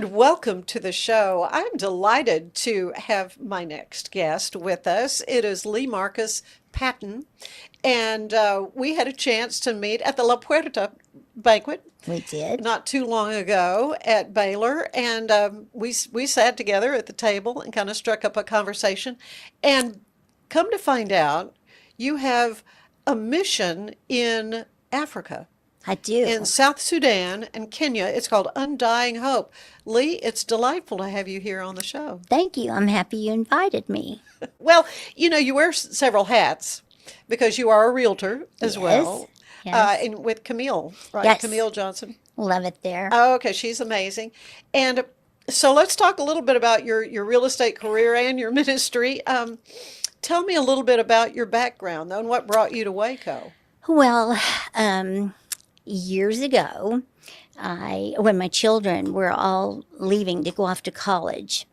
And welcome to the show. I'm delighted to have my next guest with us. It is Leigh Marcus Patton, and we had a chance to meet at the La Puerta banquet We did. not too long ago at Baylor, and we sat together at the table and kind of struck up a conversation. And come to find out, you have a mission in Africa, I in do. South Sudan and Kenya. It's called Undying Hope. Leigh, it's delightful to have you here on the show. Thank you. I'm happy you invited me. Well, you wear several hats because you are a realtor as Yes. well, Yes. and with Camille, right? Yes. Camille Johnson. Love it there. Oh, okay, she's amazing. And so let's talk a little bit about your real estate career and your ministry. Tell me a little bit about your background, though, and what brought you to Waco. Well, um, years ago, when my children were all leaving to go off to college,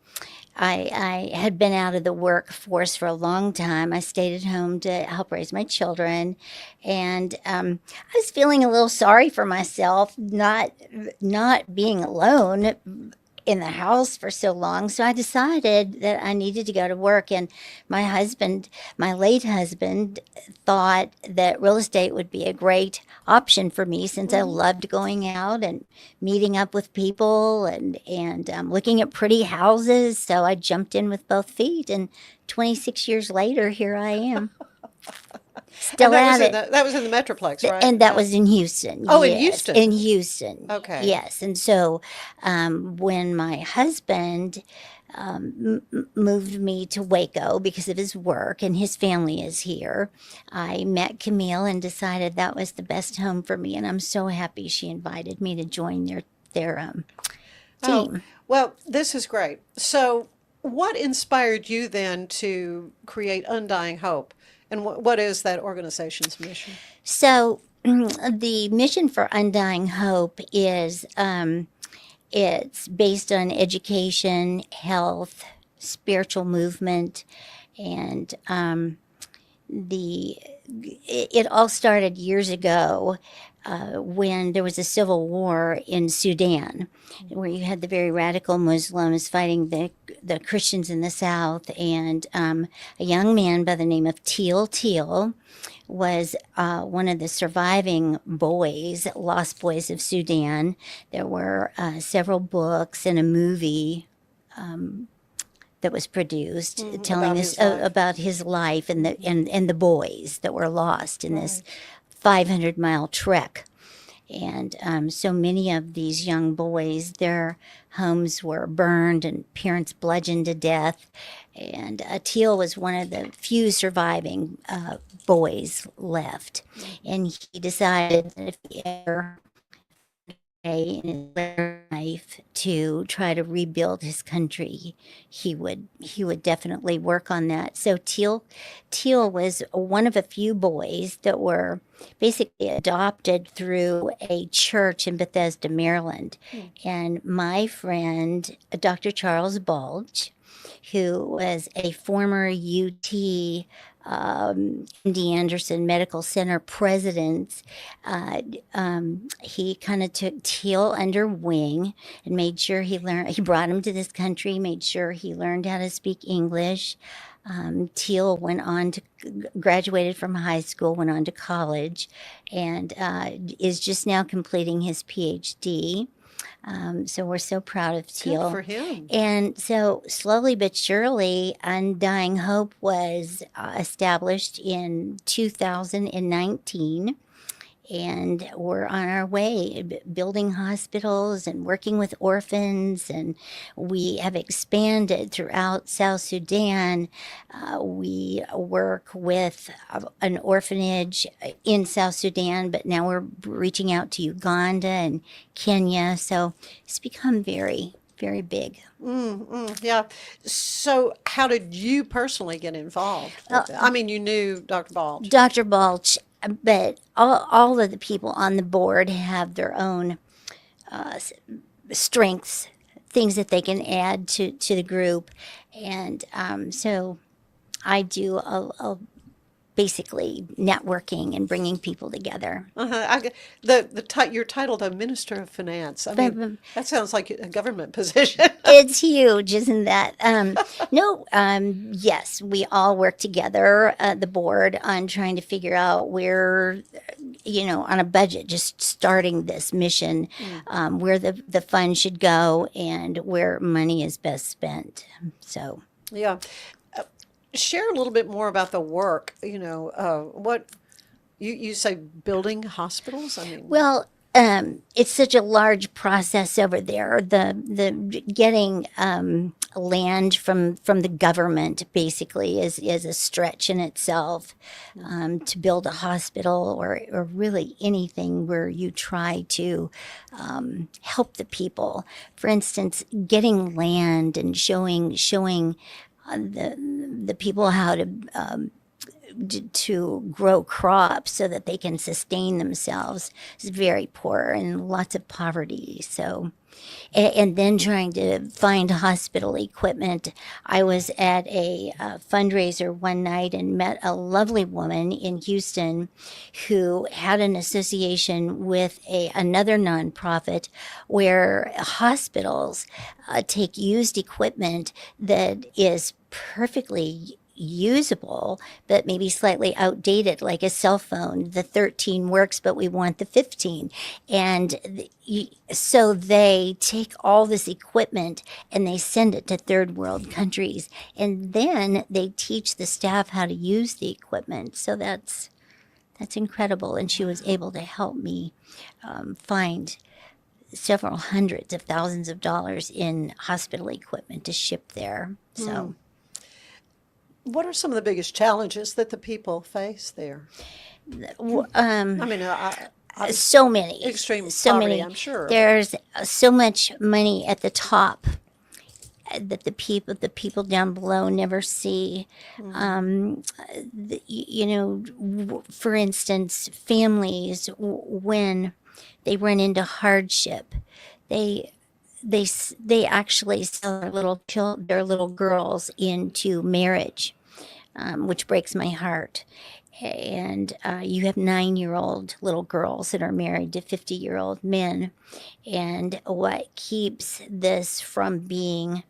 I had been out of the workforce for a long time. I stayed at home to help raise my children, and I was feeling a little sorry for myself, not being alone in the house for so long. So I decided that I needed to go to work. And my husband, my late husband, thought that real estate would be a great option for me since I loved going out and meeting up with people and looking at pretty houses. So I jumped in with both feet. And 26 years later, here I am, And still at it. that was in the Metroplex, right? And that was in Houston. Oh, in Yes, Houston. in Houston. Okay. Yes. And so when my husband moved me to Waco because of his work and his family is here, I met Camille and decided that was the best home for me. And I'm so happy she invited me to join their Oh, team. well, this is great. So, what inspired you then to create Undying Hope? And what is that organization's mission? So the mission for Undying Hope is it's based on education, health, spiritual movement, and the it all started years ago when there was a civil war in Sudan, where you had the very radical Muslims fighting the Christians in the south, and a young man by the name of Teal was one of the surviving boys, lost boys of Sudan. There were several books and a movie that was produced telling About this his life. about his life and the boys that were lost in this Right. 500-mile trek. And so many of these young boys, their homes were burned and parents bludgeoned to death. And Teal was one of the few surviving boys left. And he decided that if he ever in his life to try to rebuild his country, he would definitely work on that. So Teal was one of a few boys that were basically adopted through a church in Bethesda, Maryland. And my friend, Dr. Charles Balch, who was a former UT MD Anderson Medical Center president, he kind of took Teal under wing and made sure he brought him to this country, made sure he learned how to speak English. Teal went on to graduated from high school, went on to college, and is just now completing his PhD. So we're so proud of Good for Teal. him. And so, slowly but surely, Undying Hope was established in 2019. And we're on our way, building hospitals and working with orphans. And we have expanded throughout South Sudan. We work with an orphanage in South Sudan, but now we're reaching out to Uganda and Kenya. So it's become very, very big. Yeah. So, how did you personally get involved with it? I mean, you knew Dr. Balch. Dr. Balch, but all of the people on the board have their own strengths, things that they can add to the group. And so I do basically networking and bringing people together. You're titled a minister of finance. I mean, that sounds like a government position. It's huge, isn't that? No, yes, we all work together, the board, on trying to figure out where, on a budget, just starting this mission, where the fund should go and where money is best spent. So, Yeah. Share a little bit more about the work. What you say building hospitals? I mean, well, it's such a large process over there. The getting land from the government basically is a stretch in itself. To build a hospital or really anything where you try to help the people. For instance, getting land and showing the people how to grow crops so that they can sustain themselves is very poor and lots of poverty. So, and then trying to find hospital equipment. I was at a fundraiser one night and met a lovely woman in Houston who had an association with another nonprofit where hospitals take used equipment that is perfectly usable, but maybe slightly outdated, like a cell phone. The 13 works, but we want the 15. And so they take all this equipment and they send it to third world countries. And then they teach the staff how to use the equipment. So that's incredible. And she was able to help me find several hundreds of thousands of dollars in hospital equipment to ship there. So. What are some of the biggest challenges that the people face there? I mean, So many. extreme So poverty, many. I'm sure. There's so much money at the top that the people down below never see. For instance, families, when they run into hardship, they actually sell their little girls into marriage, which breaks my heart. And you have 9-year-old little girls that are married to 50-year-old men. And what keeps this from being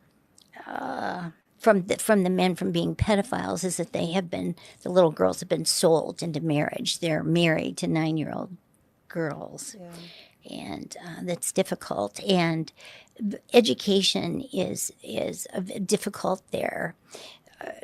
from the men from being pedophiles is that the little girls have been sold into marriage. They're married to 9-year-old girls. Yeah. And that's difficult. And education is difficult there.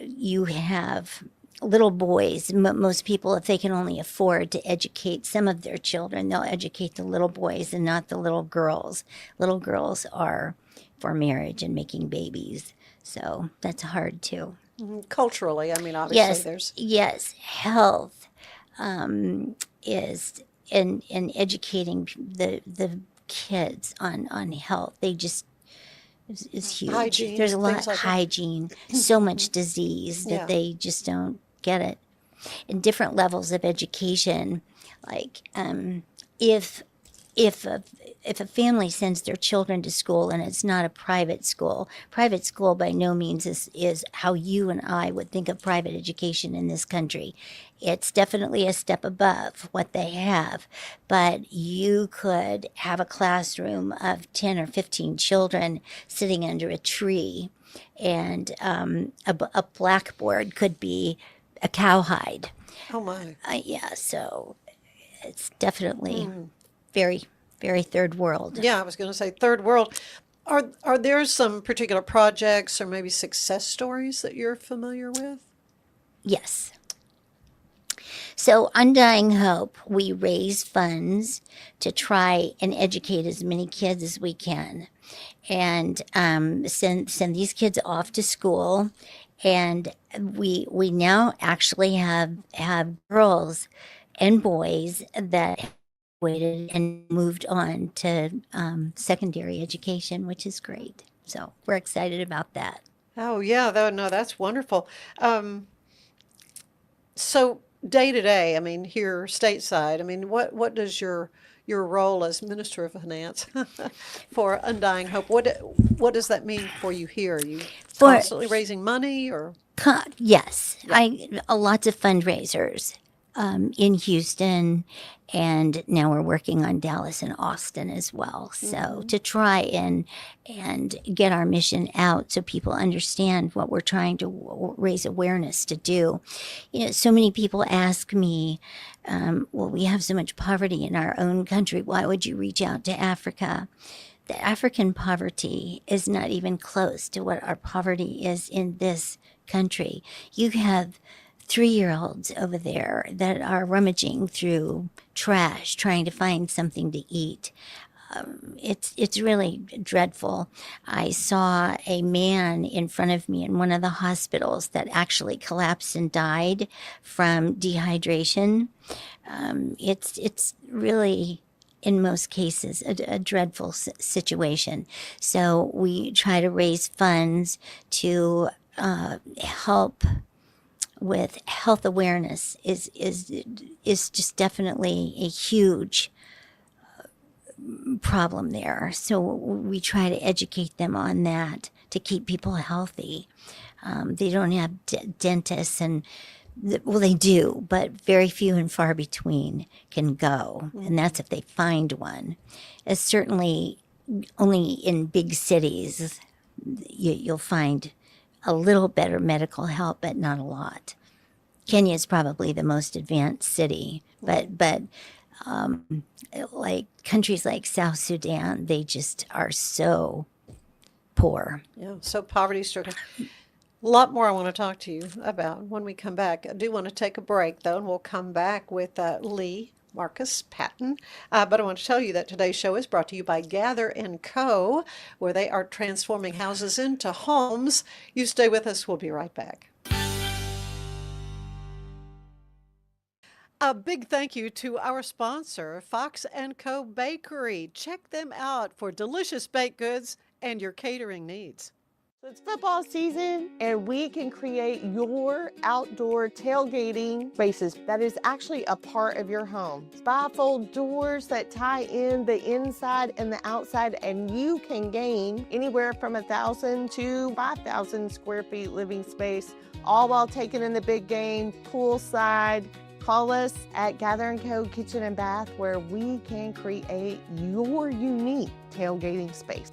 You have little boys. Most people, if they can only afford to educate some of their children, they'll educate the little boys and not the little girls. Little girls are for marriage and making babies. So that's hard too. Culturally, I mean, obviously, Yes, there's yes. Health is in educating the kids on health. They just is huge. Hygiene, There's a lot things like that. hygiene, so much disease that Yeah. they just don't get it. And different levels of education, like if if a family sends their children to school and it's not a private school by no means is how you and I would think of private education in this country. It's definitely a step above what they have, but you could have a classroom of 10 or 15 children sitting under a tree, and a blackboard could be a cowhide. oh my. Yeah, so it's definitely very, very third world. Yeah, I was going to say third world. Are there some particular projects or maybe success stories that you're familiar with? Yes. So, Undying Hope, we raise funds to try and educate as many kids as we can, and send these kids off to school. And we now actually have girls and boys that graduated and moved on to secondary education, which is great. So we're excited about that. Oh yeah, no, that's wonderful. So day to day, I mean, here stateside, I mean, what does your role as Minister of Finance for Undying Hope, what does that mean for you here? Are you For constantly raising money or? Yes, lots of fundraisers in Houston, and now we're working on Dallas and Austin as well. So to try and get our mission out so people understand what we're trying to raise awareness to do. So many people ask me, well, we have so much poverty in our own country. Why would you reach out to Africa? The African poverty is not even close to what our poverty is in this country. You have 3-year-olds over there that are rummaging through trash trying to find something to eat. It's really dreadful. I saw a man in front of me in one of the hospitals that actually collapsed and died from dehydration. It's really, in most cases, a dreadful situation. So we try to raise funds to help with health awareness is just definitely a huge problem there. So we try to educate them on that to keep people healthy. They don't have dentists and well, they do, but very few and far between can go, and that's if they find one. It's certainly only in big cities you'll find a little better medical help, but not a lot. Kenya is probably the most advanced city, but like countries like South Sudan, they just are so poor. Yeah, so poverty stricken. A lot more I want to talk to you about when we come back. I do want to take a break, though, and we'll come back with Leigh Marcus Patton. But I want to tell you that today's show is brought to you by Gather & Co., where they are transforming houses into homes. You stay with us. We'll be right back. A big thank you to our sponsor, Fox & Co. Bakery. Check them out for delicious baked goods and your catering needs. It's football season, and we can create your outdoor tailgating spaces that is actually a part of your home. Bifold doors that tie in the inside and the outside, and you can gain anywhere from 1,000 to 5,000 square feet living space, all while taking in the big game, poolside. Call us at Gather & Co. Kitchen and Bath, where we can create your unique tailgating space.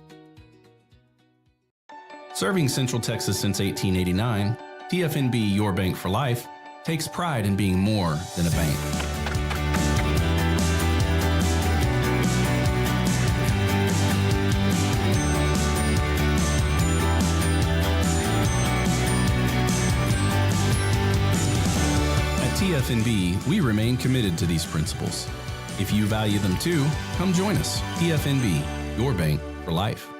Serving Central Texas since 1889, TFNB Your Bank for Life takes pride in being more than a bank. At TFNB, we remain committed to these principles. If you value them too, come join us. TFNB, Your Bank for Life.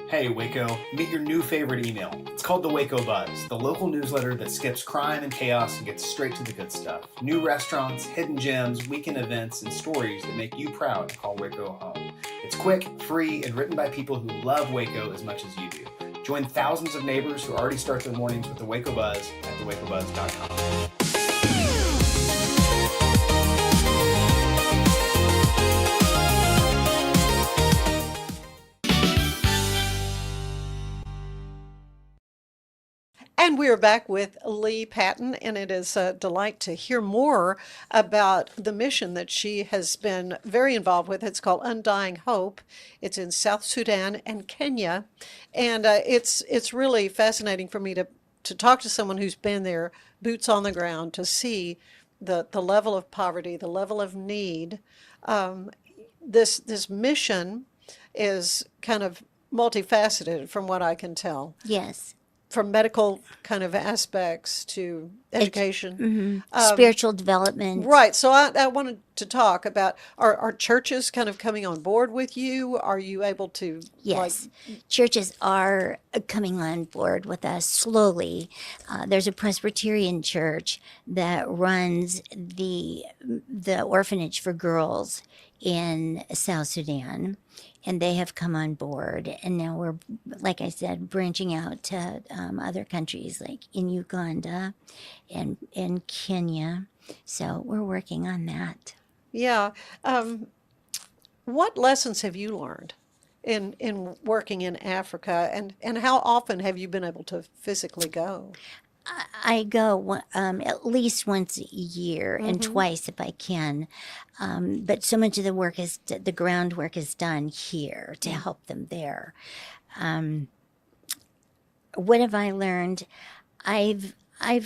Hey Waco, meet your new favorite email. It's called the Waco Buzz, the local newsletter that skips crime and chaos and gets straight to the good stuff. New restaurants, hidden gems, weekend events, and stories that make you proud to call Waco home. It's quick, free, and written by people who love Waco as much as you do. Join thousands of neighbors who already start their mornings with the Waco Buzz at thewacobuzz.com. And we are back with Leigh Patton, and it is a delight to hear more about the mission that she has been very involved with. It's called Undying Hope. It's in South Sudan and Kenya, and it's really fascinating for me to talk to someone who's been there, boots on the ground, to see the level of poverty, the level of need. This mission is kind of multifaceted, from what I can tell. Yes. From medical kind of aspects to education. Spiritual development. Right. So I wanted to talk about, are churches kind of coming on board with you? Are you able to? Yes. Churches are coming on board with us slowly. There's a Presbyterian church that runs the orphanage for girls in South Sudan, and they have come on board. And now we're, like I said, branching out to other countries like in Uganda and in Kenya. So we're working on that. Yeah. What lessons have you learned in working in Africa, and how often have you been able to physically go? I go at least once a year and Mm-hmm. twice if I can. But so much of the groundwork is done here to help them there. Um, what have I learned? I've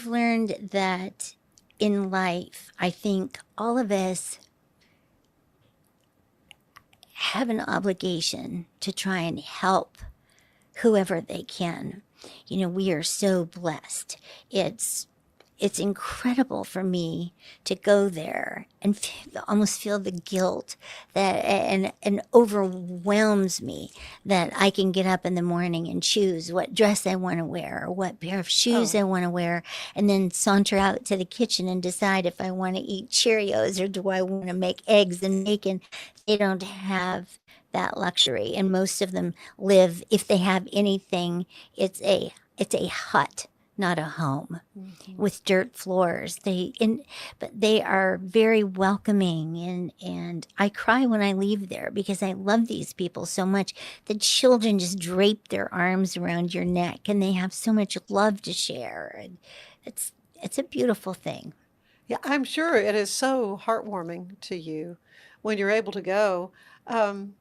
learned that in life, I think all of us have an obligation to try and help whoever they can. You know, we are so blessed. It's incredible for me to go there and almost feel the guilt that and overwhelms me that I can get up in the morning and choose what dress I want to wear or what pair of shoes I want to wear, and then saunter out to the kitchen and decide if I want to eat Cheerios or do I want to make eggs and bacon. They don't have that luxury, and most of them live, if they have anything, it's a hut, not a home, with dirt floors. But they are very welcoming, and I cry when I leave there because I love these people so much. The children just drape their arms around your neck, and they have so much love to share, and it's a beautiful thing. Yeah, I'm sure it is so heartwarming to you when you're able to go. Um,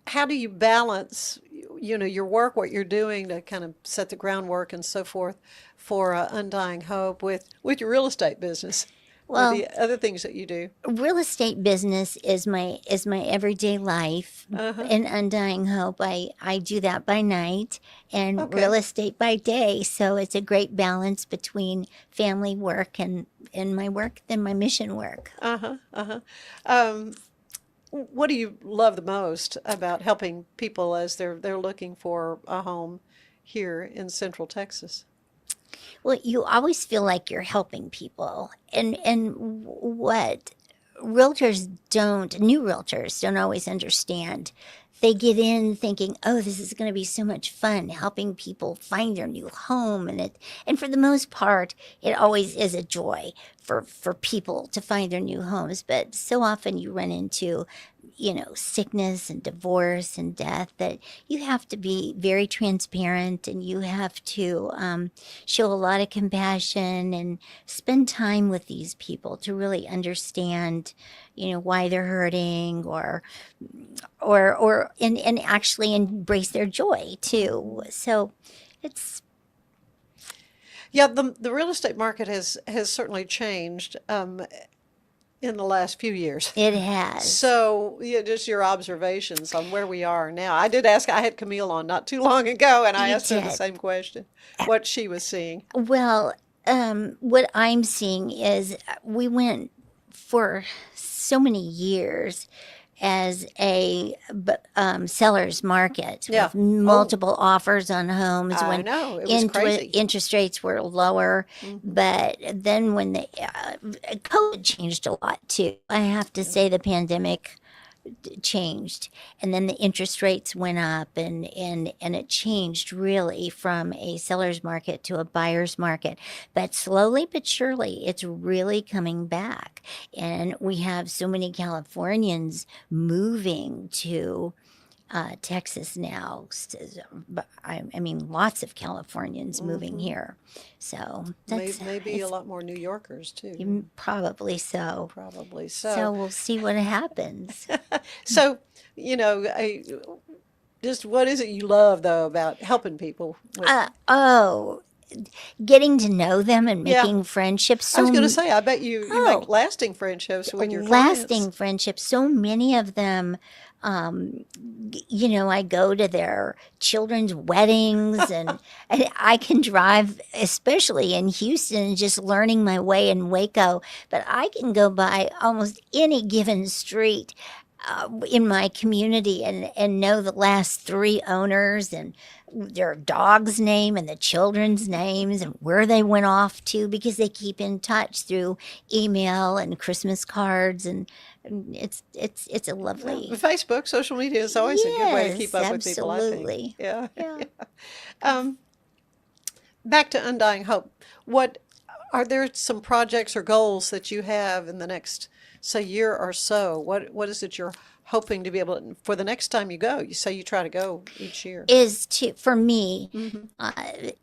how do you balance, your work, what you're doing to kind of set the groundwork and so forth for Undying Hope with your real estate business, with Well, the other things that you do? real estate business is my everyday life. Uh-huh. In Undying Hope, I do that by night and Okay. real estate by day. So it's a great balance between family work and my work and my mission work. Uh-huh. Uh-huh. Um, what do you love the most about helping people as they're looking for a home here in Central Texas? Well, you always feel like you're helping people. And what new realtors don't always understand. They get in thinking, "Oh, this is going to be so much fun helping people find their new home." And for the most part, it always is a joy for people to find their new homes, but so often you run into sickness and divorce and death, that you have to be very transparent, and you have to show a lot of compassion and spend time with these people to really understand, why they're hurting, or actually embrace their joy too. So it's Yeah, the real estate market has certainly changed in the last few years. it has. So, yeah, just your observations on where we are now. I did ask, I had Camille on not too long ago, and I You asked her the did. same question, what she was seeing. Well, what I'm seeing is we went for so many years as a seller's market Yeah. with multiple offers on homes I when know, it was crazy. interest rates were lower. But then when the COVID changed a lot too. I have to say the pandemic changed, and then the interest rates went up, and it changed really from a seller's market to a buyer's market. But slowly but surely it's really coming back, and we have so many Californians moving to Texas now. I mean, lots of Californians moving here, so that's Maybe a it's lot more New Yorkers too. probably so. Probably So so. we'll see what happens. So, just what is it you love though about helping people with? Oh, getting to know them and Yeah. making friendships. I was going to say, I bet you make Oh. lasting friendships with your lasting clients. friendships. So many of them, I go to their children's weddings, and I can drive, especially in Houston, just learning my way in Waco, but I can go by almost any given street in my community and know the last three owners and their dog's name and the children's names and where they went off to, because they keep in touch through email and Christmas cards, and it's a lovely. Facebook, social media is always a good way to keep Yes, up with people, I think. absolutely. Yeah. Yeah. Um, back to Undying Hope. What are there some projects or goals that you have in the next, say, year or so? What is it you're hoping to be able to, for the next time you go, you say you try to go each year. Is to for me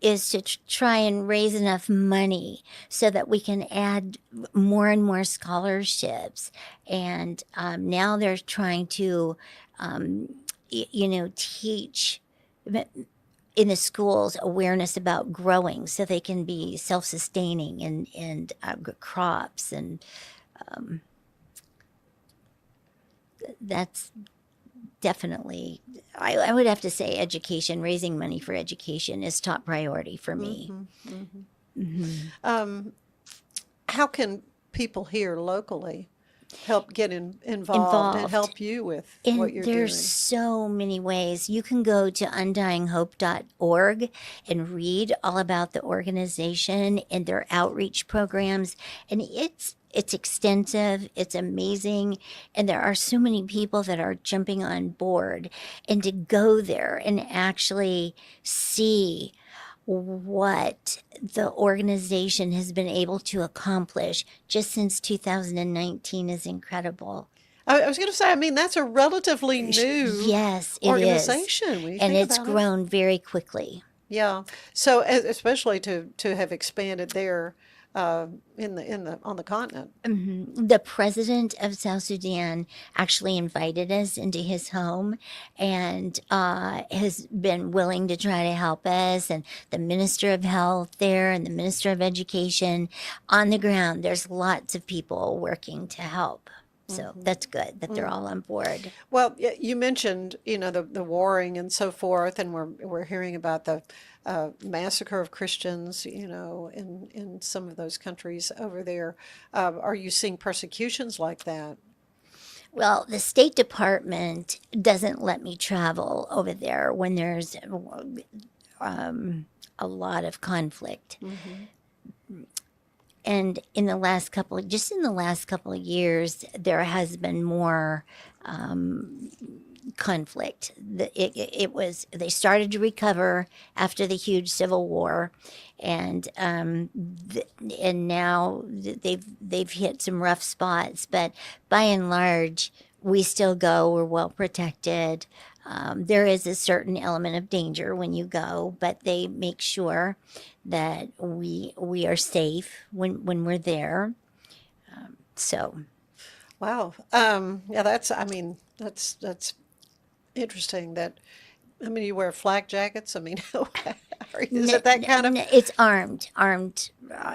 is to try and raise enough money so that we can add more and more scholarships. And now they're trying to teach in the schools awareness about growing so they can be self-sustaining and crops, and that's definitely, I would have to say education, raising money for education is top priority for me. How can people here locally help get involved and help you with what And you're there's doing? so many ways. You can go to undyinghope.org and read all about the organization and their outreach programs. And it's extensive, it's amazing, and there are so many people that are jumping on board. And to go there and actually see what the organization has been able to accomplish just since 2019 is incredible. I was going to say, I mean, that's a relatively new Yes, it is. organization when you And think it's about it. grown very quickly. Yeah. So especially to have expanded there in the on the continent. The president of South Sudan actually invited us into his home and has been willing to try to help us. And the minister of health there and the minister of education on the ground, there's lots of people working to help. So that's good that they're all on board. Well, you mentioned, the warring and so forth, and we're hearing about the massacre of Christians, in some of those countries over there. Are you seeing persecutions like that? Well, the State Department doesn't let me travel over there when there's a lot of conflict. And in the last couple of years, there has been more conflict. They started to recover after the huge civil war, and now they've hit some rough spots. But by and large, we still go. We're well protected. There is a certain element of danger when you go, but they make sure that we are safe when we're there. So Wow. Yeah, that's interesting that, you wear flak jackets. Is it that kind of, it's armed.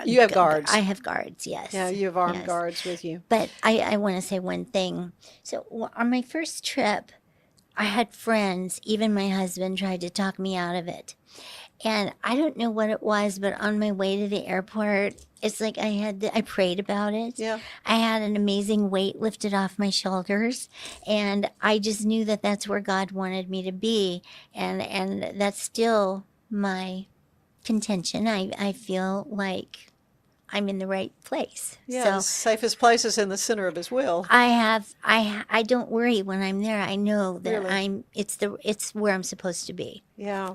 you have guards? I have guards. Yes. Yeah, you have armed Yes. guards with you. But I want to say one thing. So on my first trip, I had friends, even my husband tried to talk me out of it. And I don't know what it was, but on my way to the airport, it's like I prayed about it. Yeah. I had an amazing weight lifted off my shoulders, and I just knew that that's where God wanted me to be. And that's still my contention. I feel like I'm in the right place. Yeah, the So safest place is in the center of his will. I don't worry when I'm there. I know that Really? it's where I'm supposed to be. Yeah.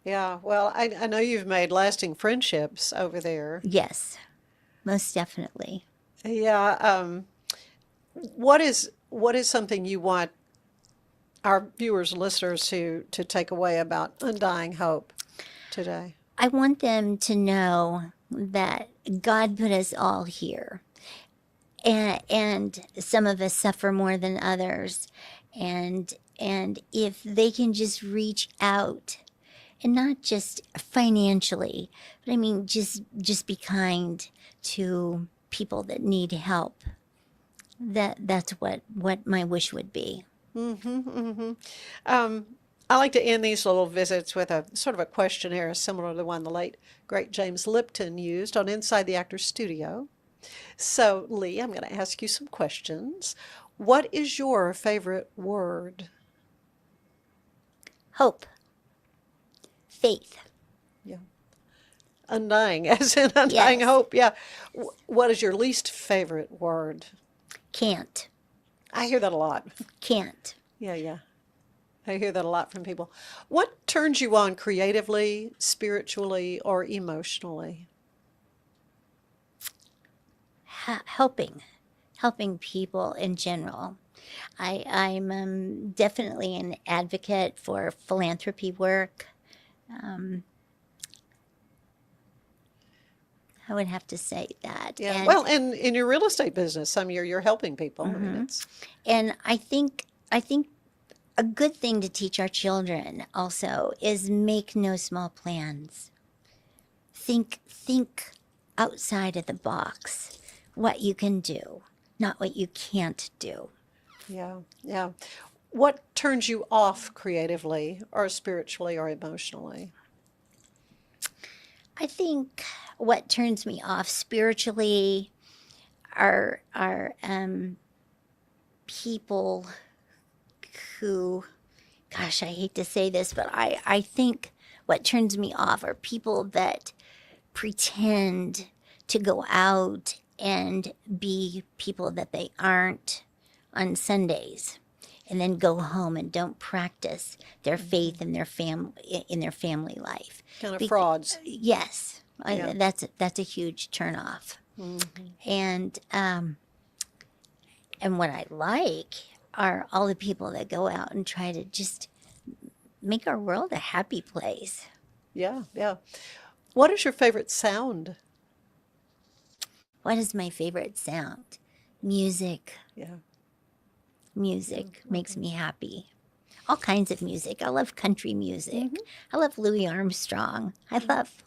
Yeah. Well, I know you've made lasting friendships over there. Yes, most definitely. Yeah. What is something you want our viewers and listeners to take away about Undying Hope today? I want them to know that God put us all here. And some of us suffer more than others. And if they can just reach out, and not just financially, but I mean just be kind to people that need help. That's what my wish would be. I like to end these little visits with a sort of a questionnaire similar to the one the late, great James Lipton used on Inside the Actor's Studio. So, Leigh, I'm going to ask you some questions. What is your favorite word? Hope. Faith. Yeah. Undying, as in Undying Yes. Hope. Yeah. What is your least favorite word? Can't. I hear that a lot. Can't. Yeah. I hear that a lot from people. What turns you on creatively, spiritually, or emotionally? Helping people in general. I'm definitely an advocate for philanthropy work. Um, I would have to say that. Yeah. And Well, and in your real estate business, some year you're helping people. I mean, it's and I think a good thing to teach our children also is make no small plans. Think outside of the box, what you can do, not what you can't do. yeah, yeah. What turns you off creatively or spiritually or emotionally? I think what turns me off spiritually are people who, gosh, I hate to say this, but I think what turns me off are people that pretend to go out and be people that they aren't on Sundays and then go home and don't practice their faith in their family life. Kind of Be- frauds. Yes, Yeah. that's a huge turnoff. And what I like are all the people that go out and try to just make our world a happy place. Yeah, yeah. What is your favorite sound? What is my favorite sound? Music. Yeah. Music makes me happy. All kinds of music. I love country music. I love Louis Armstrong. I love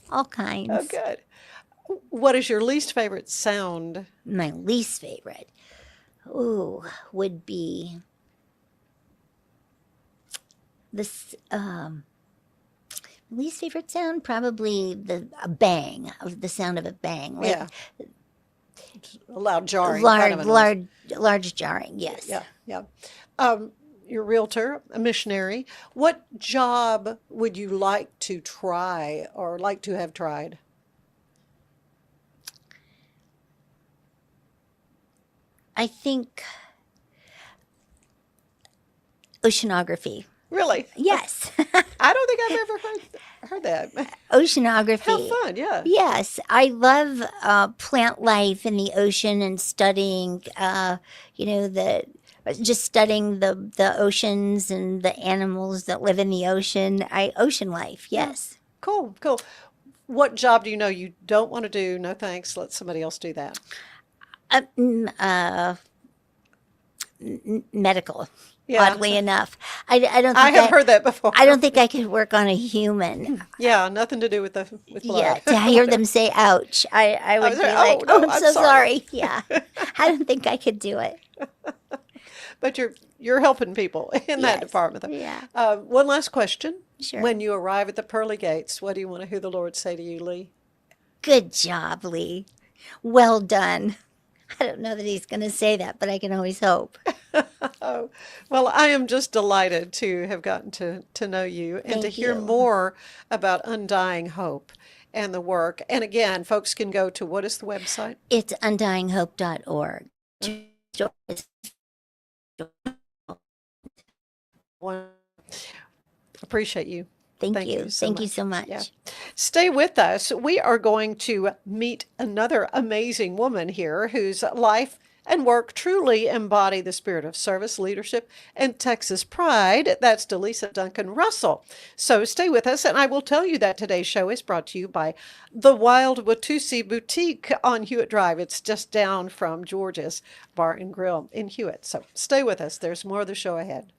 all kinds. Oh, good. What is your least favorite sound? My least favorite, would be this. Least favorite sound, probably a bang, of the sound of a bang. Like Yeah. A loud jarring. kind of a noise. large jarring. Yes. Yeah, yeah. You're a realtor, a missionary. What job would you like to try or like to have tried? I think oceanography. Really? Yes. I don't think I've ever heard that. Oceanography. How fun, yeah. Yes, I love plant life in the ocean and studying, just studying the oceans and the animals that live in the ocean. Ocean life, yes. Cool, cool. What job do you know you don't want to do? No thanks. Let somebody else do that. Medical. Yeah. Oddly enough, I don't. Think I have heard that before. I don't think I could work on a human. Yeah, nothing to do with with blood. Yeah, to hear them say "ouch," I would was be like, like, "Oh, no, I'm I'm so sorry." sorry." Yeah, I don't think I could do it. But you're helping people in that Yes. department. Though. Yeah. One last question. Sure. When you arrive at the pearly gates, what do you want to hear the Lord say to you, Leigh? Good job, Leigh. Well done. I don't know that he's going to say that, but I can always hope. Oh, well, I am just delighted to have gotten to know you and to Thank hear you. more about Undying Hope and the work. And again, folks can go to, what is the website? It's undyinghope.org. Appreciate you. Thank Thank you. you so Thank you much. so much. Yeah. Stay with us. We are going to meet another amazing woman here whose life and work truly embody the spirit of service, leadership, and Texas pride. That's DeLisa Duncan Russell. So stay with us, and I will tell you that today's show is brought to you by the Wild Watusi Boutique on Hewitt Drive. It's just down from George's Bar and Grill in Hewitt. So stay with us. There's more of the show ahead.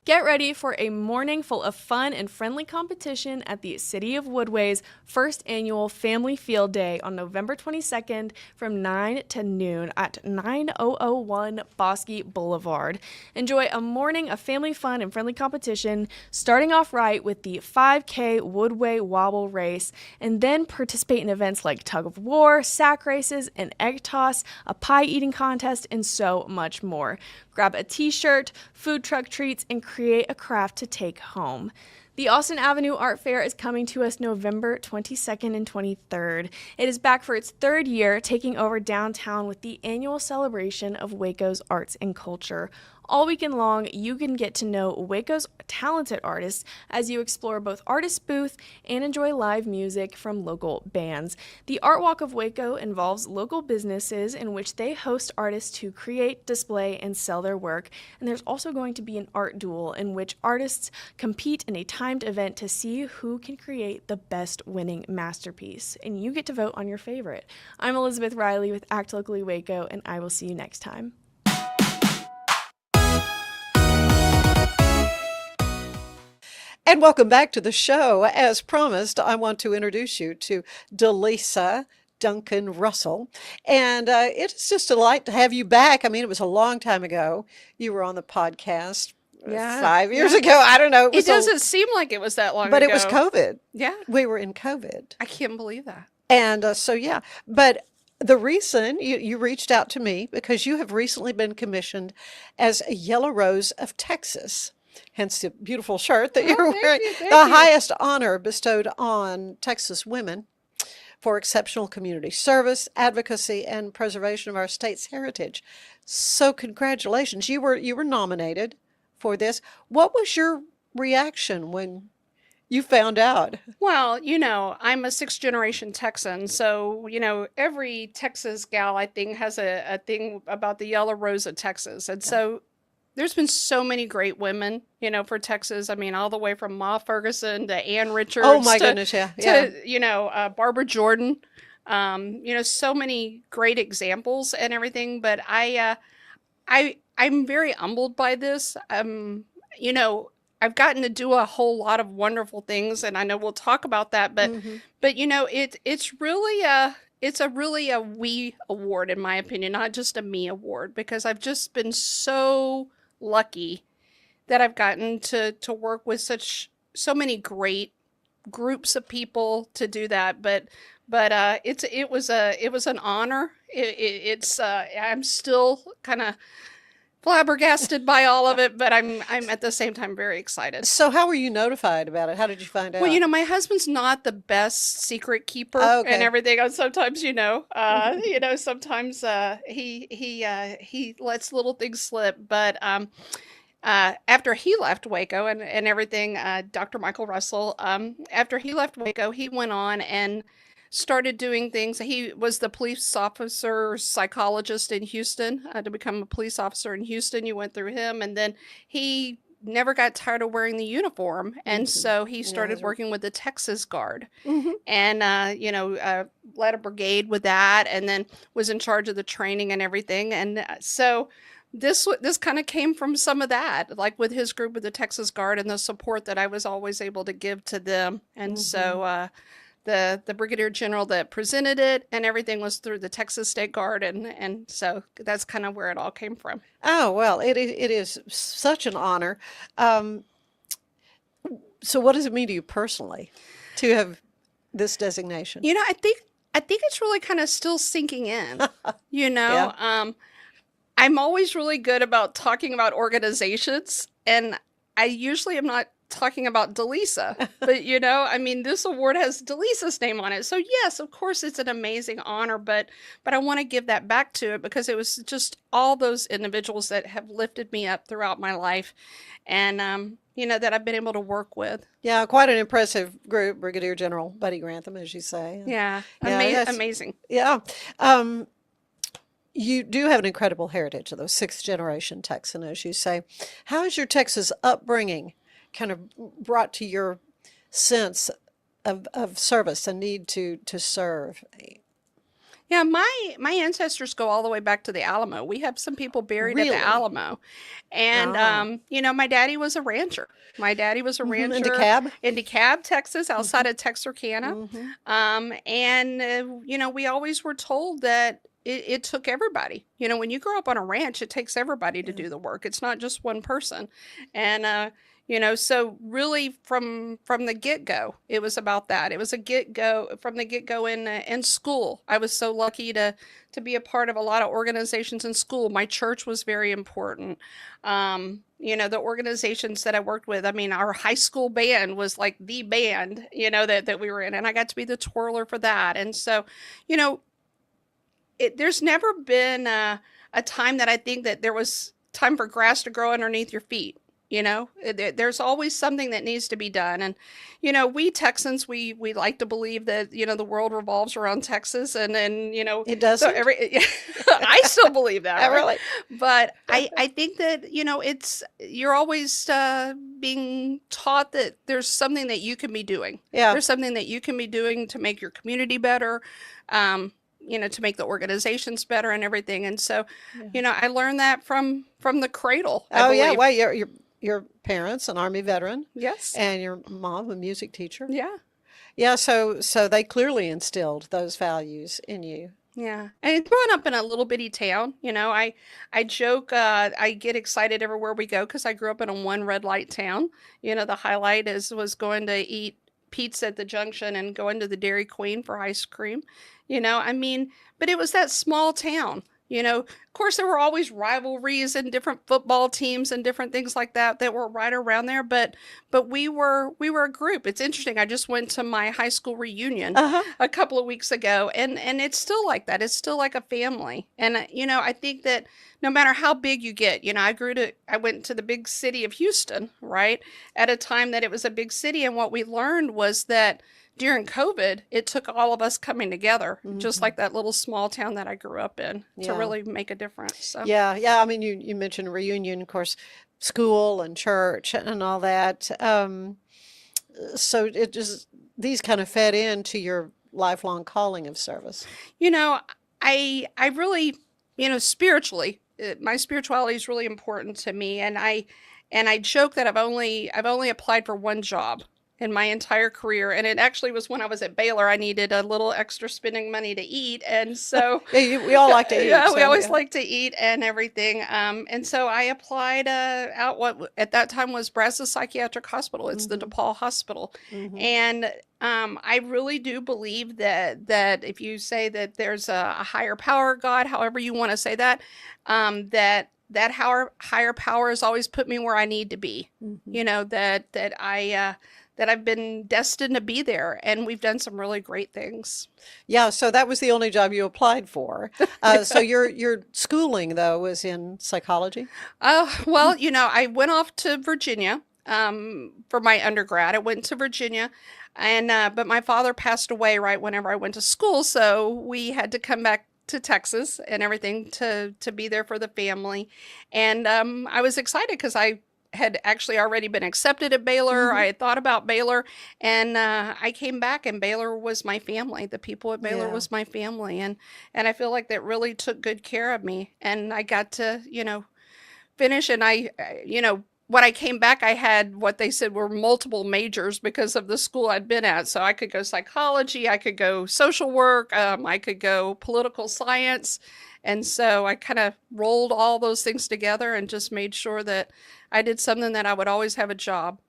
Get ready for a morning full of fun and friendly competition at the City of Woodway's first annual Family Field Day on November 22nd from 9 to noon at 9001 Bosque Boulevard. Enjoy a morning of family fun and friendly competition, starting off right with the 5K Woodway Wobble Race, and then participate in events like tug of war, sack races, an egg toss, a pie eating contest, and so much more. Grab a t-shirt, food truck treats, and create a craft to take home. The Austin Avenue Art Fair is coming to us November 22nd and 23rd. It is back for its third year, taking over downtown with the annual celebration of Waco's arts and culture. All weekend long, you can get to know Waco's talented artists as you explore both artist booth and enjoy live music from local bands. The Art Walk of Waco involves local businesses in which they host artists to create, display, and sell their work. And there's also going to be an art duel in which artists compete in a timed event to see who can create the best winning masterpiece. And you get to vote on your favorite. I'm Elizabeth Riley with Act Locally Waco, and I will see you next time. And welcome back to the show. As promised, I want to introduce you to DeLisa Duncan Russell. And it's just a delight to have you back. I mean, it was a long time ago. You were on the podcast 5 years ago. I don't know. It doesn't seem like it was that long but ago. But it was COVID. Yeah. We were in COVID. I can't believe that. And yeah. But the reason you reached out to me because you have recently been commissioned as a Yellow Rose of Texas. Hence the beautiful shirt that you're wearing. Thank The you. highest honor bestowed on Texas women for exceptional community service, advocacy, and preservation of our state's heritage. So congratulations. You were nominated for this. What was your reaction when you found out? Well, I'm a sixth-generation Texan, so, every Texas gal, I think, has a thing about the Yellow Rose of Texas. And so there's been so many great women, for Texas. I mean, all the way from Ma Ferguson to Ann Richards. Oh, my goodness, yeah. To, Barbara Jordan. So many great examples and everything. But I'm very humbled by this. I've gotten to do a whole lot of wonderful things, and I know we'll talk about that. But it's really a we award, in my opinion, not just a me award, because I've just been so lucky that I've gotten to work with so many great groups of people to do that. But it was an honor. I'm still kind of flabbergasted by all of it, but I'm at the same time very excited. So how were you notified about it? How did you find out? Well, my husband's not the best secret keeper and everything. And sometimes, sometimes he lets little things slip. But after he left Waco and everything, Dr. Michael Russell, after he left Waco, he went on and started doing things. He was the police officer psychologist in Houston. To become a police officer in Houston, you went through him, and then he never got tired of wearing the uniform, and so he started working with the Texas Guard, and led a brigade with that, and then was in charge of the training and everything. And so this kind of came from some of that, like with his group with the Texas Guard and the support that I was always able to give to them. And so the brigadier general that presented it and everything was through the Texas State Guard. And so that's kind of where it all came from. Oh, well, it is such an honor. So what does it mean to you personally to have this designation? I think it's really kind of still sinking in, Yeah. I'm always really good about talking about organizations, and I usually am not talking about DeLisa, but this award has DeLisa's name on it. So yes, of course it's an amazing honor, but I want to give that back to it because it was just all those individuals that have lifted me up throughout my life and, that I've been able to work with. Yeah, quite an impressive group, Brigadier General Buddy Grantham, as you say. Yeah, amazing. Yeah. You do have an incredible heritage of those sixth generation Texan, as you say. How has your Texas upbringing kind of brought to your sense of service and need to serve? Yeah, my ancestors go all the way back to the Alamo. We have some people buried at Really? the Alamo. And my daddy was a rancher. My daddy was a In rancher DeKalb? in DeKalb, Texas, outside of Texarkana. We always were told that it took everybody. When you grow up on a ranch, it takes everybody to do the work. It's not just one person. And so really from the get-go, it was about that. It was a get-go from the get-go in school. I was so lucky to be a part of a lot of organizations in school. My church was very important. The organizations that I worked with, I mean, our high school band was like the band, that we were in, and I got to be the twirler for that. And so, there's never been a time that I think that there was time for grass to grow underneath your feet. There's always something that needs to be done. And, we Texans, we like to believe that, the world revolves around Texas, and then, It doesn't? so I still believe that. Right? Really? But I think that, you're always being taught that there's something that you can be doing. Yeah. There's something that you can be doing to make your community better. To make the organizations better and everything. And so, I learned that from the cradle. I believe. Well, your parents, an Army veteran. Yes. And your mom, a music teacher. Yeah. Yeah, so they clearly instilled those values in you. Yeah. And growing up in a little bitty town, I joke, I get excited everywhere we go because I grew up in a one red light town. The highlight was going to eat pizza at the junction and going to the Dairy Queen for ice cream. But it was that small town. Of course, there were always rivalries and different football teams and different things like that were right around there. But we were a group. It's interesting. I just went to my high school reunion a couple of weeks ago, and it's still like that. It's still like a family. And I think that no matter how big you get, I went to the big city of Houston, right, at a time that it was a big city, and what we learned was that during COVID, it took all of us coming together, just like that little small town that I grew up in, to really make a difference. So. Yeah. I mean, you mentioned reunion, of course, school and church and all that. So it just, these kind of fed into your lifelong calling of service. I really, spiritually, my spirituality is really important to me, and I joke that I've only applied for one job in my entire career, and it actually was when I was at Baylor. I needed a little extra spending money to eat, and so we all like to eat. Yeah, we always like to eat and everything. And so I applied out what at that time was Brazos Psychiatric Hospital. It's the DePaul Hospital, and I really do believe that if you say that there's a higher power, God, however you want to say that, that higher power has always put me where I need to be. That I've been destined to be there, and we've done some really great things. Yeah, so that was the only job you applied for. So your schooling, though, was in psychology? Well, I went off to Virginia for my undergrad. I went to Virginia, and but my father passed away right whenever I went to school, so we had to come back to Texas and everything to be there for the family. And I was excited because I had actually already been accepted at Baylor. I had thought about Baylor, and I came back, and Baylor was my family. The people at Baylor was my family, and I feel like that really took good care of me. And I got to, finish, and when I came back, I had what they said were multiple majors because of the school I'd been at. So I could go psychology, I could go social work, I could go political science. And so I kind of rolled all those things together and just made sure that I did something that I would always have a job.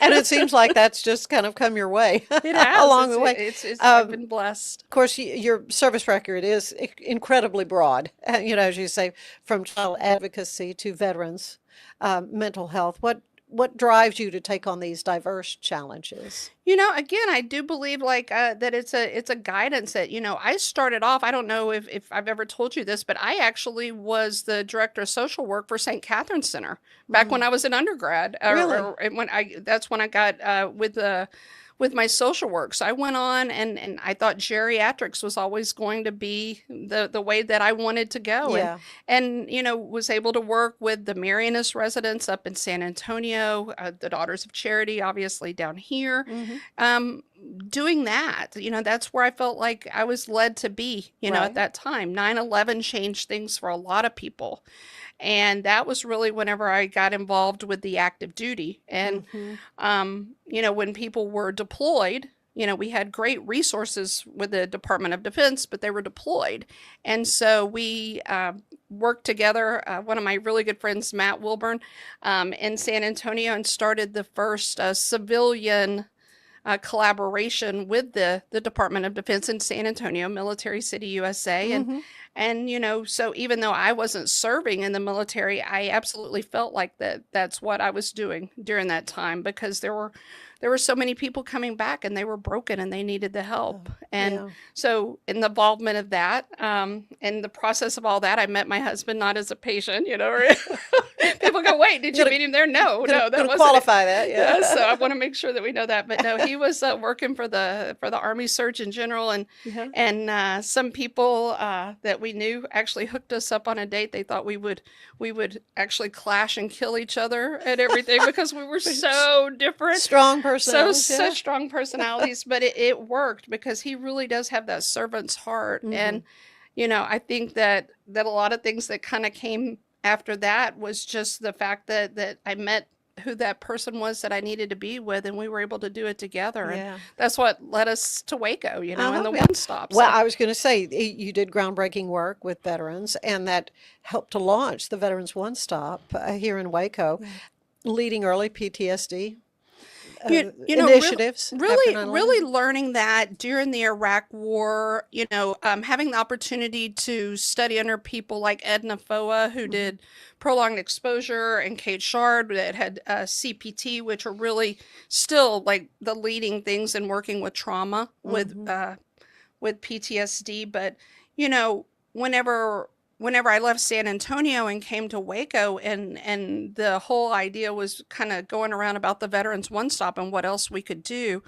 And it seems like that's just kind of come your way. It has. Along the way. I've been blessed. Of course, your service record is incredibly broad, as you say, from child advocacy to veterans, mental health. What drives you to take on these diverse challenges? Again, I do believe that it's a guidance that, I started off, I don't know if I've ever told you this, but I actually was the director of social work for St. Catherine's Center back when I was an undergrad. Really? That's when I got with my social work. So I went on and I thought geriatrics was always going to be the way that I wanted to go. Yeah. And was able to work with the Marianist residents up in San Antonio, the Daughters of Charity, obviously down here. doing that, that's where I felt like I was led to be, Right. at that time. 9/11 changed things for a lot of people. And that was really whenever I got involved with the active duty. And, when people were deployed, we had great resources with the Department of Defense, but they were deployed. And so we worked together. One of my really good friends, Matt Wilburn, in San Antonio, and started the first civilian collaboration with the Department of Defense in San Antonio, Military City, USA. And so even though I wasn't serving in the military, I absolutely felt like that's what I was doing during that time, because there were so many people coming back and they were broken and they needed the help. So in the involvement of that, in the process of all that, I met my husband not as a patient, or people go, wait, did you meet him there? No, that wasn't qualify that. Yeah. So I want to make sure that we know that. But no, he was working for the Army Surgeon General, and some people that we knew actually hooked us up on a date. They thought we would actually clash and kill each other and everything because we were so different. Strong personalities. Such strong personalities, but it worked because he really does have that servant's heart. And, I think that a lot of things that kind of came after that was just the fact that I met who that person was that I needed to be with, and we were able to do it together. And that's what led us to Waco, and the One Stop. Well, I was going to say, you did groundbreaking work with veterans, and that helped to launch the Veterans One Stop here in Waco, leading early PTSD initiatives. Really learning that during the Iraq War, having the opportunity to study under people like Edna Foa, who did prolonged exposure, and Kate Shard that had CPT, which are really still like the leading things in working with trauma with PTSD. But, whenever I left San Antonio and came to Waco, and the whole idea was kind of going around about the Veterans One Stop and what else we could do,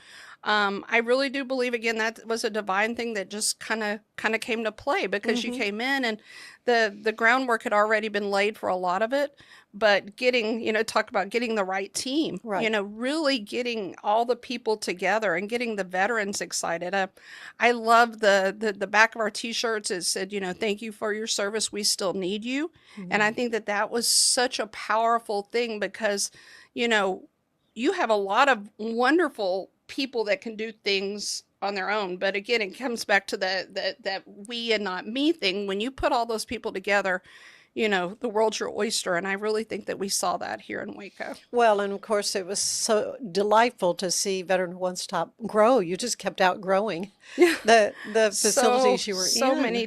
I really do believe, again, that was a divine thing that just kind of came to play, because you came in and the groundwork had already been laid for a lot of it. But getting, talk about getting the right team, really getting all the people together and getting the veterans excited. I love the back of our T-shirts. It said, thank you for your service. We still need you. And I think that was such a powerful thing, because, you have a lot of wonderful people that can do things on their own. But again, it comes back to that we and not me thing. When you put all those people together, the world's your oyster. And I really think that we saw that here in Waco. Well, and of course, it was so delightful to see Veteran One Stop grow. You just kept outgrowing the facilities you were in. So many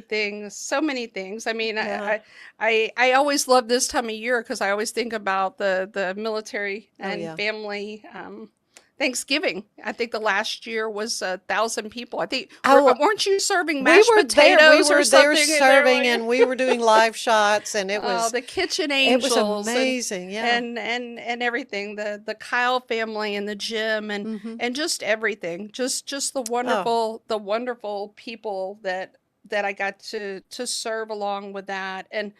things. I mean, I always love this time of year, because I always think about the military and family. Thanksgiving. I think the last year was 1,000 people. I think, weren't you serving mashed potatoes or something? We were there serving, and we were doing live shots, and it was the kitchen angels. It was amazing, and everything. The Kyle family and the gym and just everything. Just the wonderful people that I got to serve along with that, and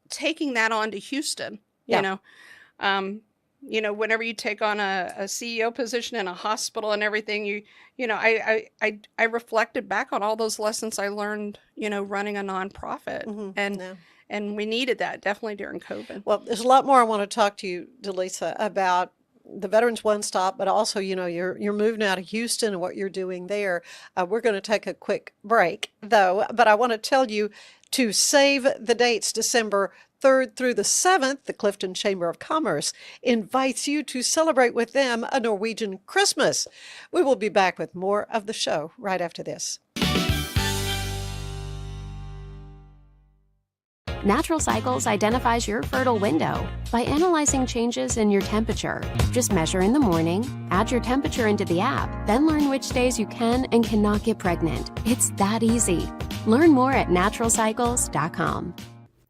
taking that on to Houston. Whenever you take on a CEO position in a hospital and everything, I reflected back on all those lessons I learned, running a nonprofit, and we needed that definitely during COVID. Well, there's a lot more I want to talk to you, DeLisa, about the Veterans One Stop, but also, you're moving out of Houston and what you're doing there. We're going to take a quick break, though, but I want to tell you to save the dates. December 3rd through the 7th, the Clifton Chamber of Commerce invites you to celebrate with them a Norwegian Christmas. We will be back with more of the show right after this. Natural Cycles identifies your fertile window by analyzing changes in your temperature. Just measure in the morning, add your temperature into the app, then learn which days you can and cannot get pregnant. It's that easy. Learn more at naturalcycles.com.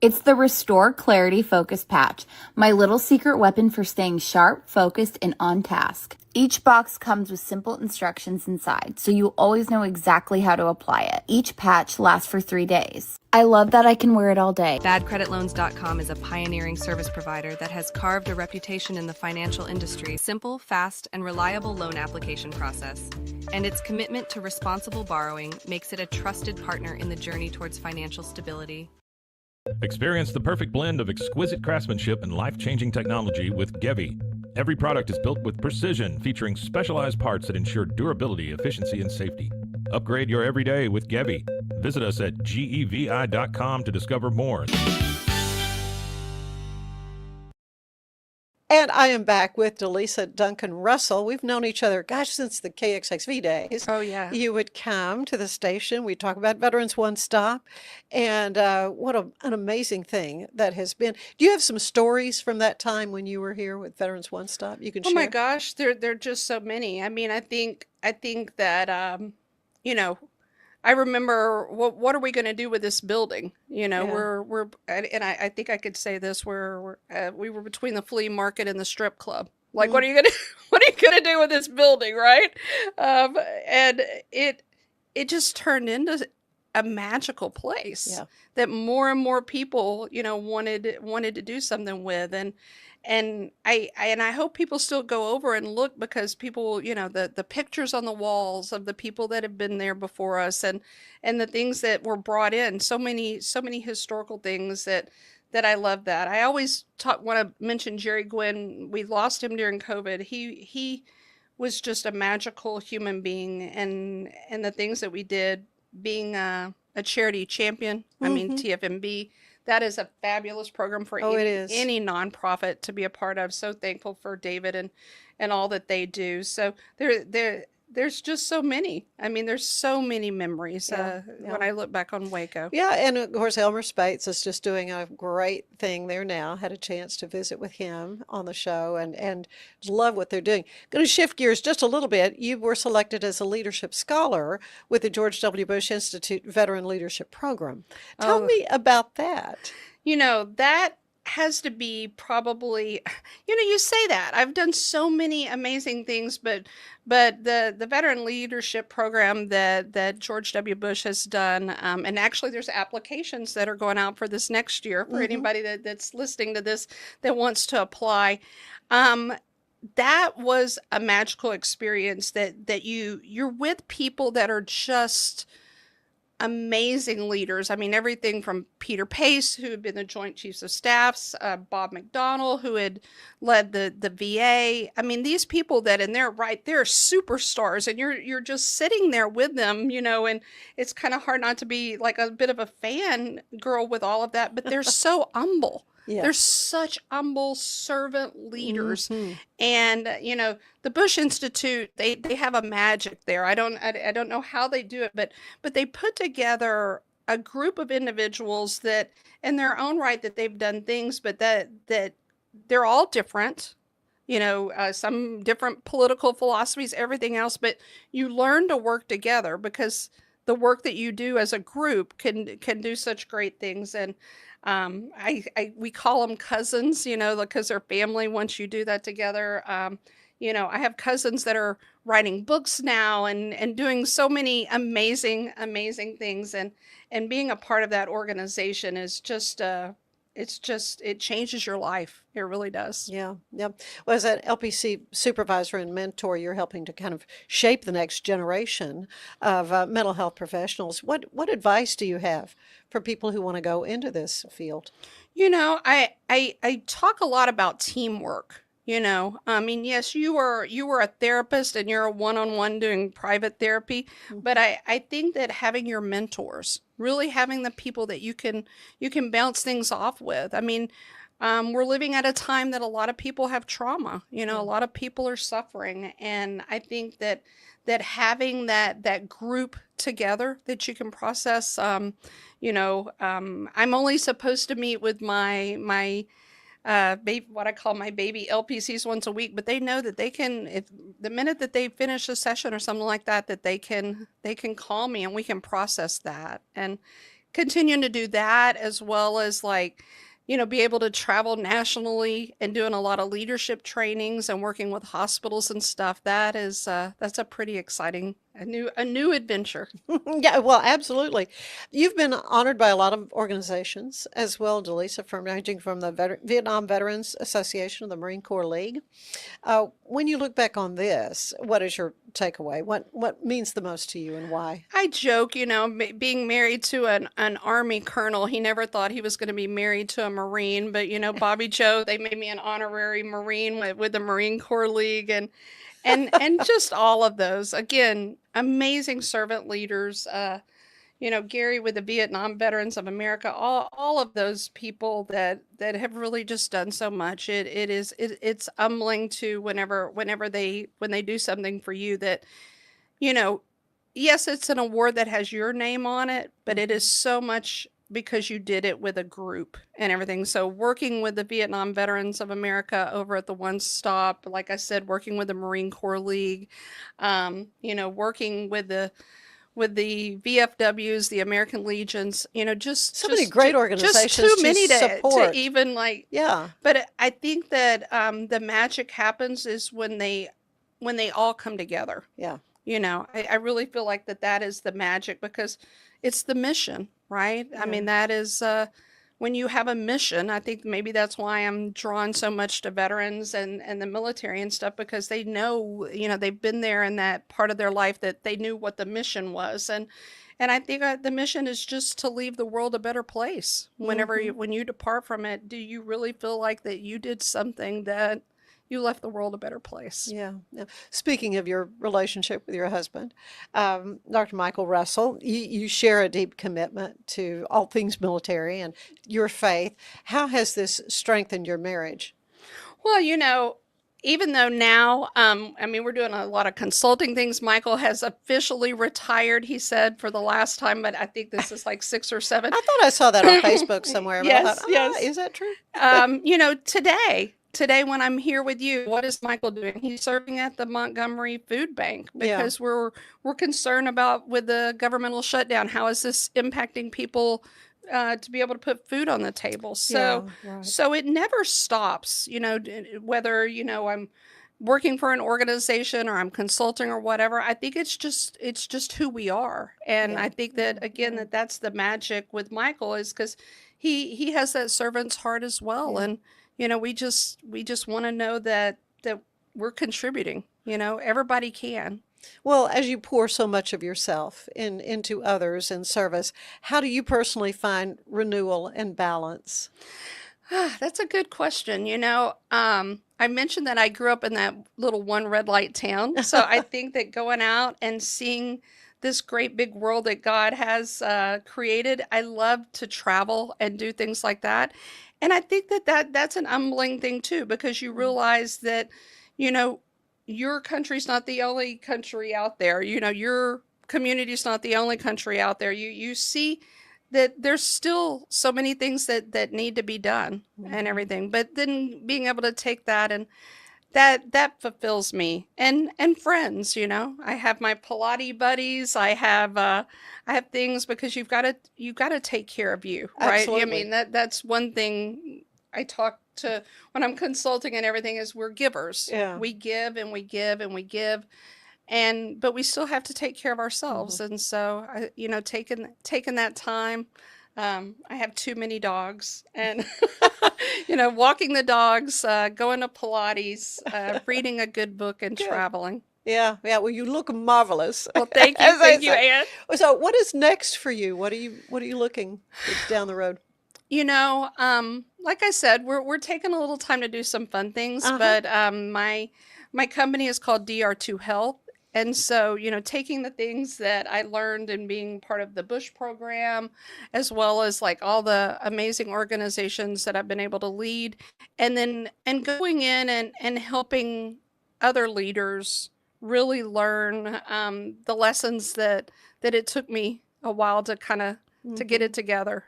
It's the Restore Clarity Focus Patch, my little secret weapon for staying sharp, focused, and on task. Each box comes with simple instructions inside, so you always know exactly how to apply it. Each patch lasts for 3 days. I love that I can wear it all day. BadCreditLoans.com is a pioneering service provider that has carved a reputation in the financial industry. Simple, fast, and reliable loan application process. And its commitment to responsible borrowing makes it a trusted partner in the journey towards financial stability. Experience the perfect blend of exquisite craftsmanship and life-changing technology with Gevi. Every product is built with precision, featuring specialized parts that ensure durability, efficiency, and safety. Upgrade your everyday with Gevi. Visit us at gevi.com to discover more. And I am back with DeLisa Duncan Russell. We've known each other, gosh, since the KXXV days. Oh, yeah. You would come to the station. We talk about Veterans One Stop. And what an amazing thing that has been. Do you have some stories from that time when you were here with Veterans One Stop you can share? Oh my gosh, there are just so many. I mean, I think that you know, I remember what are we going to do with this building? You know, Yeah. I think I could say this, we were between the flea market and the strip club. Like, what are you gonna what are you gonna do with this building, right? And it just turned into a magical place Yeah. that more and more people, you know, wanted to do something with. And I hope people still go over and look, because people, you know, the pictures on the walls of the people that have been there before us, and the things that were brought in, so many historical things that I love. That I always want to mention Jerry Gwynn. We lost him during COVID. He was just a magical human being, and the things that we did, being a charity champion. I mean, TFMB, that is a fabulous program for Oh, it is. any nonprofit to be a part of. So thankful for David and all that they do. So there's just so many. I mean, there's so many memories when I look back on Waco. Yeah, and of course, Elmer Spates is just doing a great thing there now. Had a chance to visit with him on the show, and love what they're doing. Going to shift gears just a little bit. You were selected as a leadership scholar with the George W. Bush Institute Veteran Leadership Program. Tell me about that. You know, that has to be probably, you know, you say that I've done so many amazing things, but the veteran leadership program that George W. Bush has done, and actually there's applications that are going out for this next year for anybody that's listening to this that wants to apply. That was a magical experience that you're with people that are just amazing leaders. I mean, everything from Peter Pace, who had been the Joint Chiefs of Staffs, Bob McDonnell, who had led the VA. I mean, these people that they're superstars, and you're just sitting there with them, you know, and it's kind of hard not to be like a bit of a fan girl with all of that, but they're so humble. Yeah. They're such humble servant leaders. And, you know, the Bush Institute, they have a magic there. I don't know how they do it, but they put together a group of individuals that in their own right that they've done things, but that they're all different, you know, some different political philosophies, everything else, but you learn to work together, because the work that you do as a group can do such great things. And we call them cousins, you know, because they're family once you do that together. You know, I have cousins that are writing books now and doing so many amazing things, and being a part of that organization is just it changes your life. It really does. Yeah. Well, as an LPC supervisor and mentor, you're helping to kind of shape the next generation of mental health professionals. What advice do you have for people who want to go into this field? You know, I talk a lot about teamwork. You know, I mean, yes, you were a therapist and you're a one-on-one doing private therapy, but I think that having your mentors, really having the people that you can bounce things off with. I mean, we're living at a time that a lot of people have trauma. You know, a lot of people are suffering, and I think that having that group together that you can process. You know, I'm only supposed to meet with my what I call my baby LPCs once a week, but they know that they can, if the minute that they finish a session or something like that, that they can call me and we can process that. And continuing to do that, as well as like, be able to travel nationally and doing a lot of leadership trainings and working with hospitals and stuff. That's a pretty exciting, a new adventure. Yeah, well, absolutely. You've been honored by a lot of organizations as well, DeLisa, from ranging from the Vietnam Veterans Association of the Marine Corps League. When you look back on this, what is your takeaway? What means the most to you and why? I joke, being married to an Army colonel, he never thought he was going to be married to a Marine. But, Bobby Joe, they made me an honorary Marine with the Marine Corps League, and just all of those. Again, amazing servant leaders. Gary with the Vietnam Veterans of America, all of those people that have really just done so much. It's humbling to when they do something for you that, yes, it's an award that has your name on it, but it is so much because you did it with a group and everything. So working with the Vietnam Veterans of America over at the One Stop, like I said, working with the Marine Corps League, working with the VFWs, the American Legions, just many great organizations just too many to to support. even like, Yeah. But I think that the magic happens is when they all come together. Yeah. I really feel like that is the magic, because it's the mission, right? Yeah. I mean, that is when you have a mission. I think maybe that's why I'm drawn so much to veterans and the military and stuff, because they know, they've been there in that part of their life that they knew what the mission was. And I think the mission is just to leave the world a better place. Whenever when you depart from it, do you really feel like that you did something that you left the world a better place? Yeah. Speaking of your relationship with your husband, Dr. Michael Russell, you share a deep commitment to all things military and your faith. How has this strengthened your marriage? Well, even though now, we're doing a lot of consulting things. Michael has officially retired, he said, for the last time, but I think this is like 6 or 7. I thought I saw that on Facebook somewhere. But Yes, I thought, yes. Is that true? Today when I'm here with you, what is Michael doing? He's serving at the Montgomery Food Bank, because we're concerned about, with the governmental shutdown, how is this impacting people to be able to put food on the table. So right. So it never stops, whether I'm working for an organization or I'm consulting or whatever. I think it's just who we are. And I think that, again, that's the magic with Michael, is because he has that servant's heart as well. And we just want to know that we're contributing. Everybody can. Well, as you pour so much of yourself into others in service, how do you personally find renewal and balance? That's a good question. I mentioned that I grew up in that little one red light town. So I think that going out and seeing this great big world that God has created, I love to travel and do things like that. And I think that's an humbling thing too, because you realize that, your country's not the only country out there. Your community's not the only country out there. You see that there's still so many things that need to be done and everything. But then being able to take that, and that fulfills me. And friends, I have my Pilates buddies. I have things, because you've got to take care of you, right? Absolutely. I mean, that's one thing I talk to when I'm consulting and everything, is we're givers. Yeah. We give and we give and we give. But we still have to take care of ourselves. And so, taking that time, I have too many dogs, and, walking the dogs, going to Pilates, reading a good book, and traveling. Yeah. Well, you look marvelous. Well, thank you. Thank you, Ann. So what is next for you? What are you looking down the road? Like I said, we're taking a little time to do some fun things, but my company is called DR2 Health. And so, taking the things that I learned in being part of the Bush program, as well as like all the amazing organizations that I've been able to lead, and going in and helping other leaders really learn the lessons that it took me a while to kind of to get it together,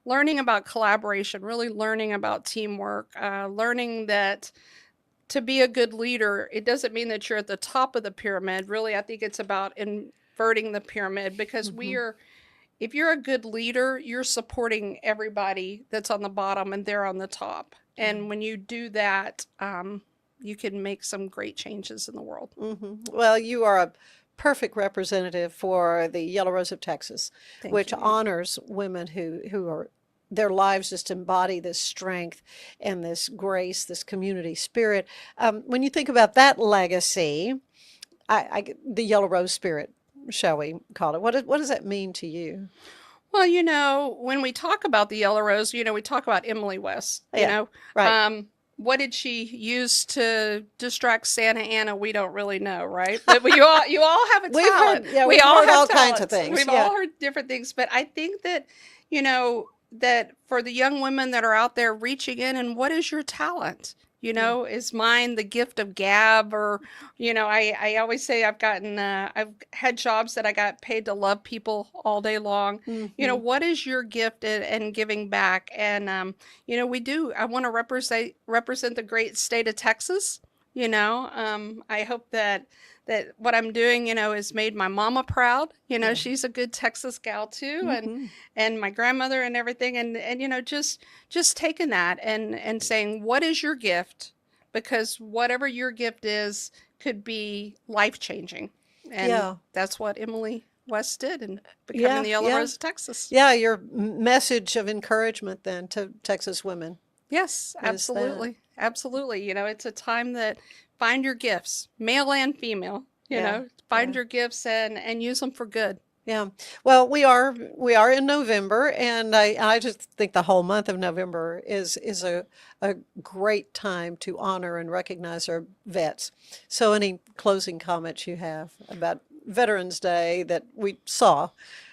learning about collaboration, really learning about teamwork, learning that to be a good leader, it doesn't mean that you're at the top of the pyramid. Really, I think it's about inverting the pyramid, because we are, if you're a good leader, you're supporting everybody that's on the bottom and they're on the top. And when you do that, you can make some great changes in the world. Well, you are a perfect representative for the Yellow Rose of Texas, which honors women who are, their lives just embody this strength and this grace, this community spirit. When you think about that legacy, the Yellow Rose spirit, shall we call it, what does that mean to you? Well, when we talk about the Yellow Rose, we talk about Emily West, right. What did she use to distract Santa Anna? We don't really know, right? But you all have a talent. We've heard all kinds of things. We've all heard different things. But I think that, that for the young women that are out there reaching in, and what is your talent? Is mine the gift of gab? Or, I always say I've had jobs that I got paid to love people all day long. What is your gift in giving back? And, I want to represent the great state of Texas. I hope that what I'm doing, has made my mama proud. She's a good Texas gal too. And my grandmother and everything. And just taking that and saying, what is your gift? Because whatever your gift is could be life-changing. And that's what Emily West did in becoming the Yellow Rose of Texas. Yeah, your message of encouragement then to Texas women. Yes, absolutely. Absolutely. It's a time that find your gifts, male and female, find your gifts and use them for good. Yeah. Well, we are in November, and I just think the whole month of November is a great time to honor and recognize our vets. So any closing comments you have about Veterans Day that we saw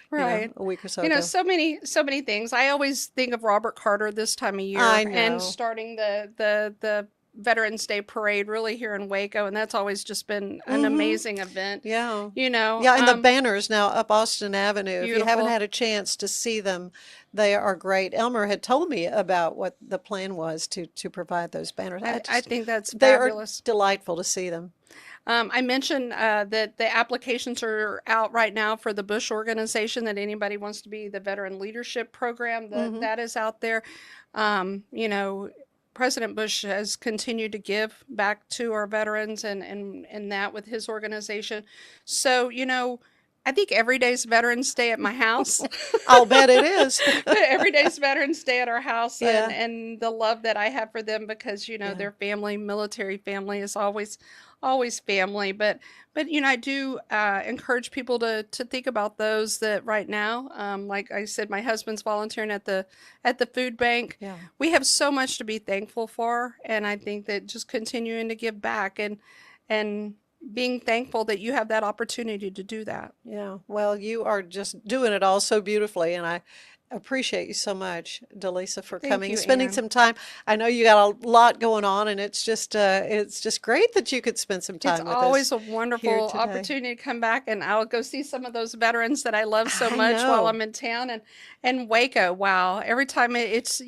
right a week or so ago? So many things. I always think of Robert Carter this time of year. I know. And starting the Veterans Day parade really here in Waco, and that's always just been an amazing event. Yeah. And the banners now up Austin Avenue. Beautiful. If you haven't had a chance to see them, they are great. Elmer had told me about what the plan was to provide those banners. I think that's They fabulous. are delightful to see them. I mentioned that the applications are out right now for the Bush organization, that anybody wants to be the Veteran Leadership Program, that is out there. President Bush has continued to give back to our veterans and that with his organization. So, I think every day's Veterans Day at my house. I'll bet it is. Every day's Veterans Day at our house, and the love that I have for them, because, their family, military family, is always family. But I do encourage people to think about those that right now, like I said, my husband's volunteering at the food bank. Yeah. We have so much to be thankful for, and I think that just continuing to give back and being thankful that you have that opportunity to do that. Yeah. Well, you are just doing it all so beautifully, and I appreciate you so much, DeLisa, for coming and spending some time. I know you got a lot going on, and it's just great that you could spend some time with us. It's always a wonderful opportunity to come back, and I'll go see some of those veterans that I love so much while I'm in town. And Waco, wow! Every time it's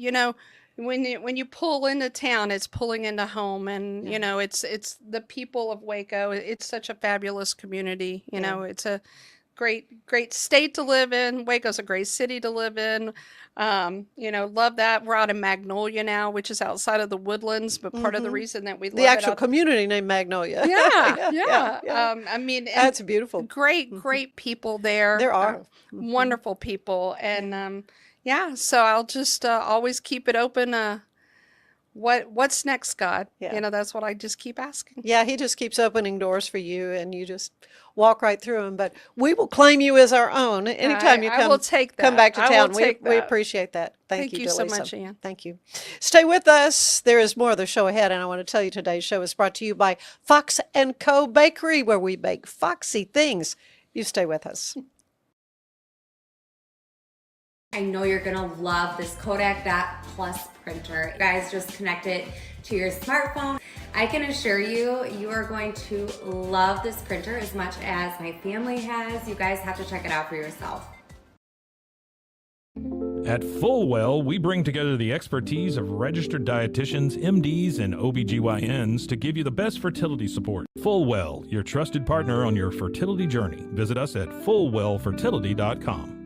when you pull into town, it's pulling into home, and it's the people of Waco. It's such a fabulous community. It's a great state to live in. Waco's a great city to live in. Love that. We're out in Magnolia now, which is outside of the Woodlands, but part of the reason that we love the actual community named Magnolia. Yeah. I mean, that's beautiful. Great people there. There are wonderful people, and so I'll just always keep it open. What's next, God? Yeah. That's what I just keep asking. Yeah, he just keeps opening doors for you, and you just walk right through them. But we will claim you as our own anytime you come. I will take that. Come back to town. We appreciate that. Thank you, so DeLisa. much, Ann. Thank you. Stay with us. There is more of the show ahead, and I want to tell you today's show is brought to you by Fox & Co. Bakery, where we bake foxy things. You stay with us. I know you're gonna love this Kodak Dot Plus printer. You guys just connect it to your smartphone. I can assure you, you are going to love this printer as much as my family has. You guys have to check it out for yourself. At Fullwell, we bring together the expertise of registered dietitians, MDs, and OBGYNs to give you the best fertility support. Fullwell, your trusted partner on your fertility journey. Visit us at fullwellfertility.com.